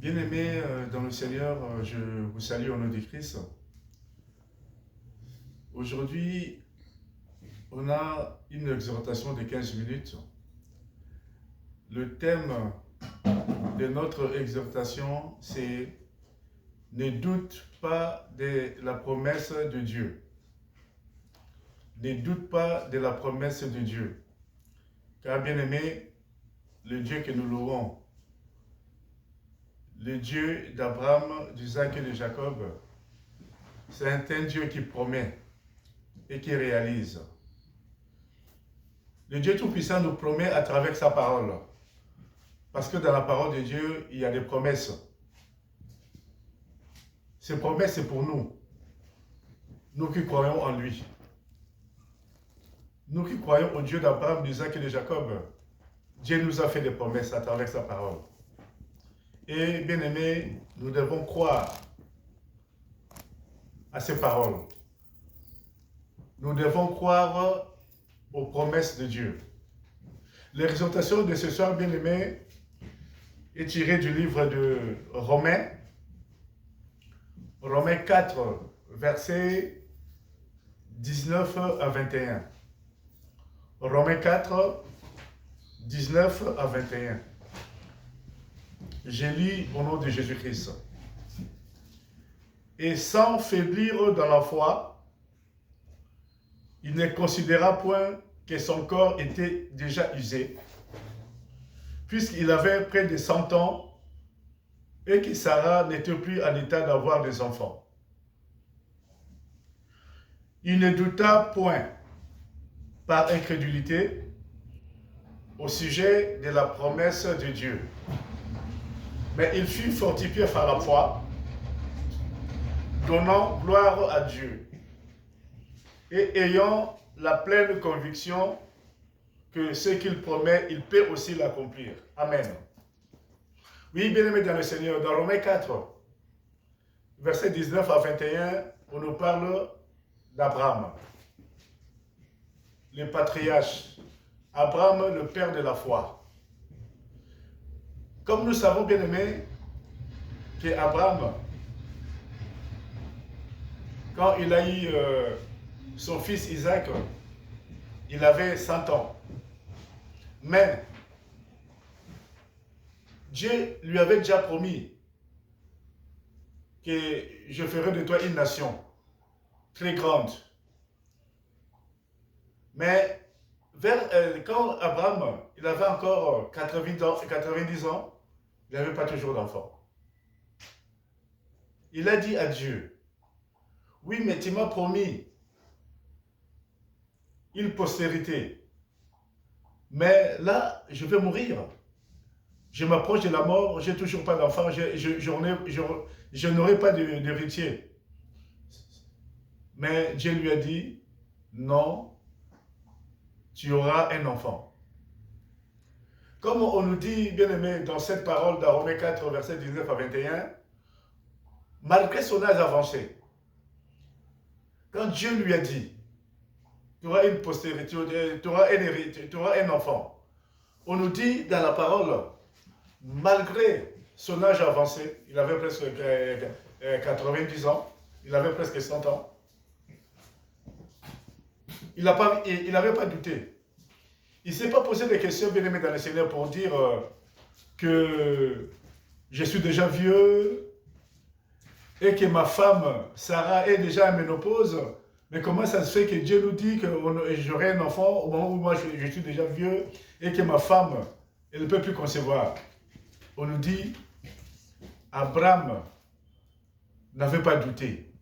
Bien-aimés dans le Seigneur, je vous salue au nom de Christ. Aujourd'hui, on a une exhortation de 15 minutes. Le thème de notre exhortation, c'est « Ne doute pas de la promesse de Dieu ». Ne doute pas de la promesse de Dieu. Car bien-aimé, le Dieu que nous louons, le Dieu d'Abraham, d'Isaac et de Jacob, c'est un Dieu qui promet et qui réalise. Le Dieu Tout-Puissant nous promet à travers sa parole. Parce que dans la parole de Dieu, il y a des promesses. Ces promesses, c'est pour nous. Nous qui croyons en lui. Nous qui croyons au Dieu d'Abraham, d'Isaac et de Jacob. Dieu nous a fait des promesses à travers sa parole. Et bien aimés, nous devons croire à ces paroles. Nous devons croire aux promesses de Dieu. L'exhortation de ce soir, bien aimés, est tirée du livre de Romains. Romains 4, versets 19 à 21. Romains 4, 19 à 21. Je lis au nom de Jésus-Christ. Et sans faiblir dans la foi, il ne considéra point que son corps était déjà usé, puisqu'il avait près de 100 ans et que Sarah n'était plus en état d'avoir des enfants. Il ne douta point par incrédulité au sujet de la promesse de Dieu. Mais il fut fortifié par la foi, donnant gloire à Dieu, et ayant la pleine conviction que ce qu'il promet, il peut aussi l'accomplir. Amen. Oui, bien-aimés dans le Seigneur, dans Romains 4, versets 19 à 21, on nous parle d'Abraham, le patriarche, Abraham, le père de la foi. Comme nous savons, bien-aimés, qu'Abraham, quand il a eu son fils Isaac, il avait 100 ans. Mais Dieu lui avait déjà promis que je ferai de toi une nation très grande. Mais quand Abraham, il avait encore 90 ans, il n'avait pas toujours d'enfant. Il a dit à Dieu, oui, mais tu m'as promis une postérité. Mais là, je vais mourir. Je m'approche de la mort, je n'ai toujours pas d'enfant, je n'aurai pas d'héritier. Mais Dieu lui a dit, non, tu auras un enfant. Comme on nous dit, bien aimé, dans cette parole dans Romains 4, versets 19 à 21, malgré son âge avancé, quand Dieu lui a dit, tu auras une postérité, tu auras un héritier, tu auras un enfant, on nous dit dans la parole, malgré son âge avancé, il avait presque 90 ans, il avait presque 100 ans, il n'avait pas douté. Il ne s'est pas posé des questions, bien aimé dans le Seigneur, pour dire que je suis déjà vieux et que ma femme, Sarah, est déjà en ménopause. Mais comment ça se fait que Dieu nous dit que j'aurai un enfant au moment où moi je suis déjà vieux et que ma femme, elle ne peut plus concevoir? On nous dit, Abraham n'avait pas douté.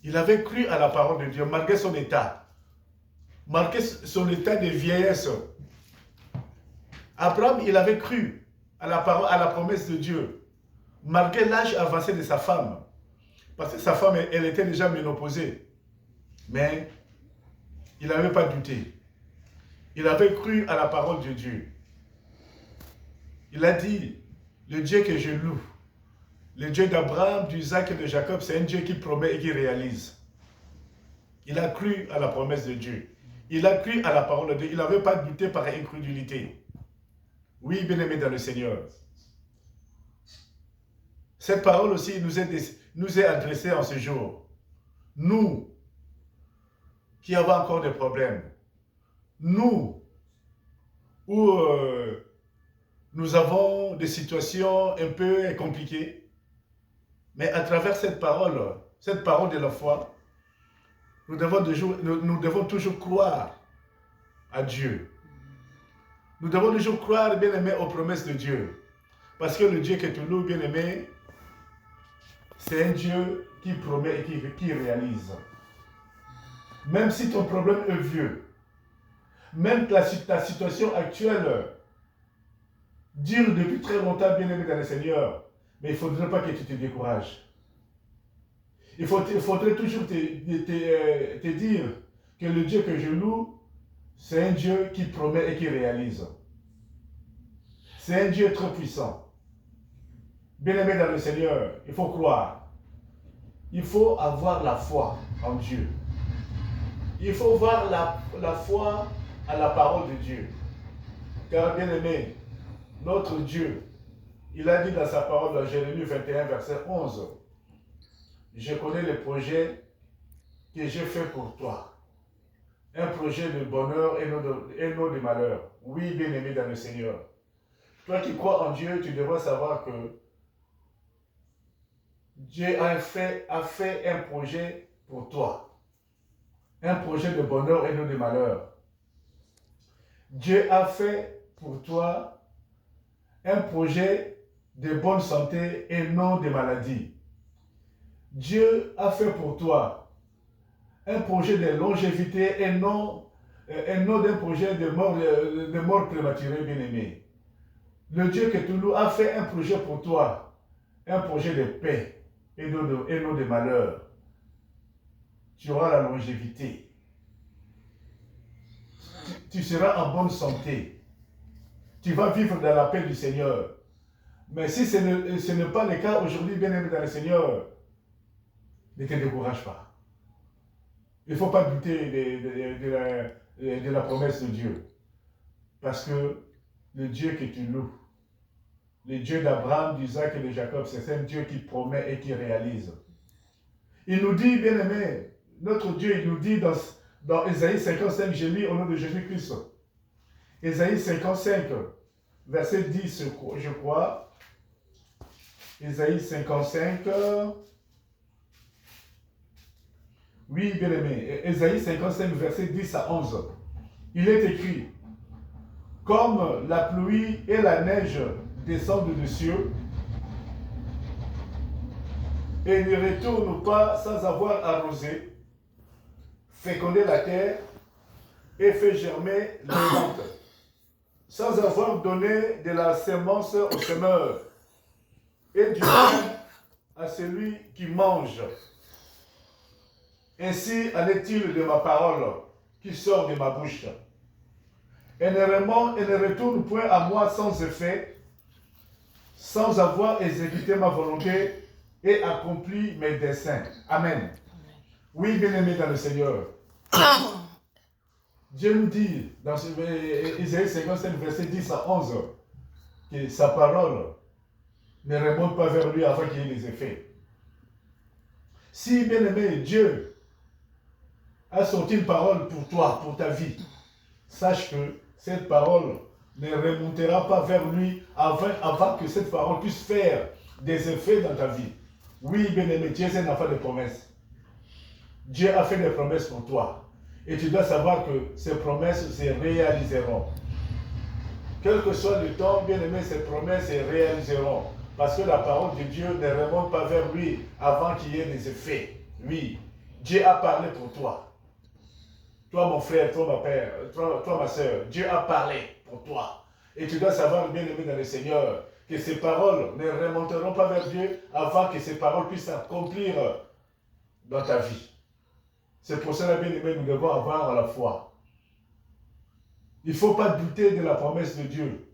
Il avait cru à la parole de Dieu, malgré son état. Malgré son état de vieillesse. Abraham, il avait cru à la parole, à la promesse de Dieu, malgré l'âge avancé de sa femme. Parce que sa femme, elle était déjà ménopausée. Mais il n'avait pas douté. Il avait cru à la parole de Dieu. Il a dit, le Dieu que je loue, le Dieu d'Abraham, d'Isaac et de Jacob, c'est un Dieu qui promet et qui réalise. Il a cru à la promesse de Dieu. Il a cru à la parole de Dieu. Il n'avait pas douté par incrédulité. Oui, bien-aimé dans le Seigneur. Cette parole aussi nous est adressée en ce jour. Nous qui avons encore des problèmes, nous où nous avons des situations un peu compliquées, mais à travers cette parole de la foi, nous devons toujours croire à Dieu. Nous devons toujours croire, bien aimé, aux promesses de Dieu. Parce que le Dieu que tu loues, bien aimé, c'est un Dieu qui promet et qui réalise. Même si ton problème est vieux, même ta situation actuelle dure depuis très longtemps, bien aimé dans le Seigneur, mais il ne faudrait pas que tu te décourages. Il faudrait toujours te dire que le Dieu que je loue, c'est un Dieu qui promet et qui réalise. C'est un Dieu très puissant. Bien aimé dans le Seigneur, il faut croire. Il faut avoir la foi en Dieu. Il faut voir la foi à la parole de Dieu. Car bien aimé, notre Dieu, il a dit dans sa parole dans Jérémie 21, verset 11, je connais les projets que j'ai faits pour toi. Un projet de bonheur et non de malheur. Oui, bien aimé dans le Seigneur. Toi qui crois en Dieu, tu devrais savoir que Dieu a fait un projet pour toi. Un projet de bonheur et non de malheur. Dieu a fait pour toi un projet de bonne santé et non de maladie. Dieu a fait pour toi un projet de longévité et non d'un projet de mort prématurée, bien-aimé. Le Dieu que tu loues a fait un projet pour toi, un projet de paix et non de malheur. Tu auras la longévité. Tu seras en bonne santé. Tu vas vivre dans la paix du Seigneur. Mais si ce n'est pas le cas aujourd'hui, bien-aimé dans le Seigneur, ne te décourage pas. Il ne faut pas douter de la promesse de Dieu. Parce que le Dieu que tu loues, le Dieu d'Abraham, d'Isaac et de Jacob, c'est un Dieu qui promet et qui réalise. Il nous dit, bien-aimé, notre Dieu, il nous dit dans Ésaïe 55, j'ai lu au nom de Jésus-Christ. Ésaïe 55, verset 10, je crois. Ésaïe 55. Oui, bien-aimé. Ésaïe 55, verset 10 à 11. Il est écrit, comme la pluie et la neige descendent du ciel et ne retournent pas sans avoir arrosé, fécondé la terre et fait germer les plantes, sans avoir donné de la semence au semeur et du pain à celui qui mange. Ainsi en est-il de ma parole qui sort de ma bouche. Elle ne retourne point à moi sans effet, sans avoir exécuté ma volonté et accompli mes desseins. Amen. Oui, bien-aimé dans le Seigneur. Dieu nous dit dans Isaïe 57, verset 10 à 11, que sa parole ne remonte pas vers lui avant qu'il y ait des effets. Si, bien-aimé, Dieu a sorti une parole pour toi, pour ta vie, sache que cette parole ne remontera pas vers lui avant que cette parole puisse faire des effets dans ta vie. Oui, bien-aimé, Dieu est un enfant de promesses. Dieu a fait des promesses pour toi. Et tu dois savoir que ces promesses se réaliseront. Quel que soit le temps, bien-aimé, ces promesses se réaliseront. Parce que la parole de Dieu ne remonte pas vers lui avant qu'il y ait des effets. Oui, Dieu a parlé pour toi. Toi, mon frère, toi, ma soeur, Dieu a parlé pour toi. Et tu dois savoir, bien-aimé dans le Seigneur, que ces paroles ne remonteront pas vers Dieu avant que ces paroles puissent s'accomplir dans ta vie. C'est pour cela, bien-aimé, nous devons avoir la foi. Il ne faut pas douter de la promesse de Dieu.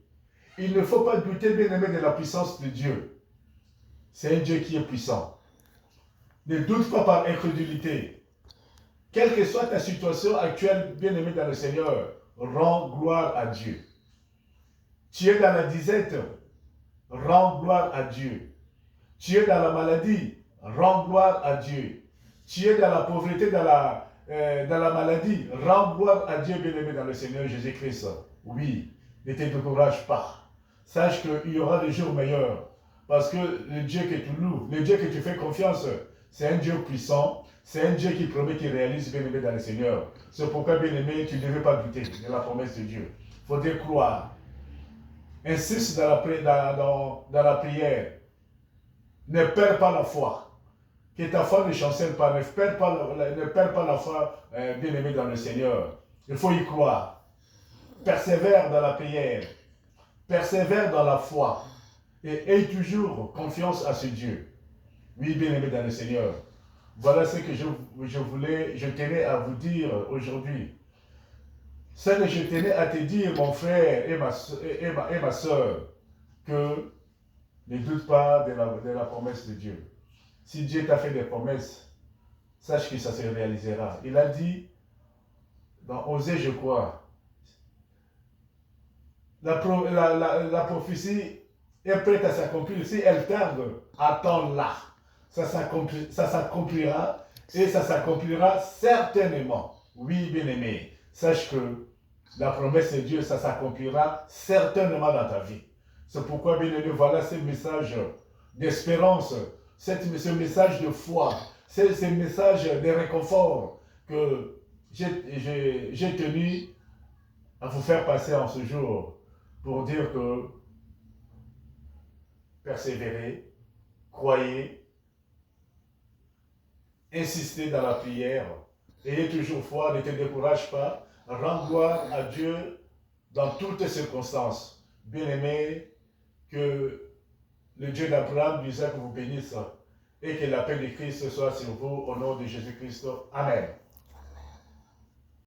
Il ne faut pas douter, bien-aimé, de la puissance de Dieu. C'est un Dieu qui est puissant. Ne doute pas par incrédulité. Quelle que soit ta situation actuelle, bien-aimé dans le Seigneur, rends gloire à Dieu. Tu es dans la disette, rends gloire à Dieu. Tu es dans la maladie, rends gloire à Dieu. Tu es dans la pauvreté, dans la maladie, rends gloire à Dieu, bien-aimé dans le Seigneur Jésus-Christ. Oui, ne te décourage pas. Sache qu'il y aura des jours meilleurs. Parce que le Dieu que tu loues, le Dieu que tu fais confiance, c'est un Dieu puissant, c'est un Dieu qui promet qu'il réalise, bien-aimé dans le Seigneur. C'est pourquoi, bien-aimé, tu ne devais pas douter de la promesse de Dieu. Il faudrait croire. Insiste dans la prière. Ne perds pas la foi. Que ta foi ne chancelle pas. Ne perds pas la foi, bien-aimé dans le Seigneur. Il faut y croire. Persévère dans la prière. Persévère dans la foi. Et aie toujours confiance à ce Dieu. Oui, bien-aimé dans le Seigneur. Voilà ce que je tenais à vous dire aujourd'hui. Ce que je tenais à te dire, mon frère et ma soeur, que ne doute pas de la promesse de Dieu. Si Dieu t'a fait des promesses, sache que ça se réalisera. Il a dit, dans Osée, je crois, la prophétie est prête à s'accomplir. Si elle tarde, attends-la. Ça s'accomplira et ça s'accomplira certainement. Oui, bien-aimé, sache que la promesse de Dieu, ça s'accomplira certainement dans ta vie. C'est pourquoi, bien-aimé, voilà ce message d'espérance, ce message de foi, ce message de réconfort que j'ai tenu à vous faire passer en ce jour pour dire que persévérez, croyez, insistez dans la prière, ayez toujours foi, ne te décourage pas, rends gloire à Dieu dans toutes circonstances. Bien-aimé, que le Dieu d'Abraham, d'Isaac vous bénisse et que la paix de Christ soit sur vous au nom de Jésus-Christ. Amen.